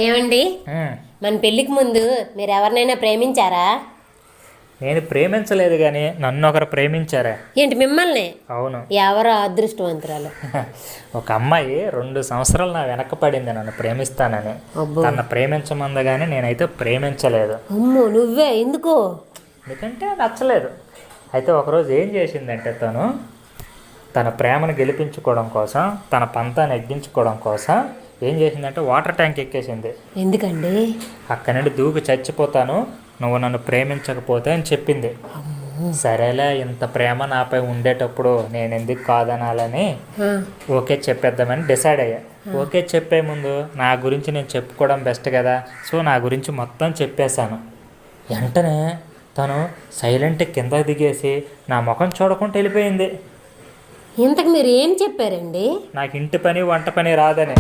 ఏమండి, ఉమ్, మన పెళ్ళికి ముందు మీరు ఎవరినైనా ప్రేమించారా? నేను ప్రేమించలేదు కానీ నన్ను ఒకరు ప్రేమించారా? ఏంటి మిమ్మల్ని? అవును. ఎవరో అదృష్టవంతురాలు. ఒక అమ్మాయి 2 సంవత్సరాలు నా వెనక పడింది నన్ను ప్రేమిస్తానని. అబ్బో. తన ప్రేమించమందగానే నేనైతే ప్రేమించలేదు. అమ్మో, నువ్వే ఎందుకో? ఎందుకంటే నచ్చలేదు. అయితే ఒకరోజు ఏం చేసిందంటే తన ప్రేమను గెలిపించుకోవడం కోసం, తన పంతాన్ని ఎగ్గించుకోవడం కోసం ఏం చేసిందంటే వాటర్ ట్యాంక్ ఎక్కేసింది. ఎందుకండి? అక్కడి నుండి దూకి చచ్చిపోతాను నువ్వు నన్ను ప్రేమించకపోతే అని చెప్పింది. సరేలే, ఇంత ప్రేమ నాపై ఉండేటప్పుడు నేను ఎందుకు కాదనాలని ఆ, ఓకే చెప్పేద్దామని డిసైడ్ అయ్యా. ఓకే చెప్పే ముందు నా గురించి నేను చెప్పుకోవడం బెస్ట్ కదా. సో నా గురించి మొత్తం చెప్పేశాను. వెంటనే తను సైలెంట్ కింద దిగేసి నా ముఖం చూడకుండా వెళ్ళిపోయింది. ఇంతకు మీరు ఏం చెప్పారండి? నాకు ఇంటి పని వంట పని రాదని.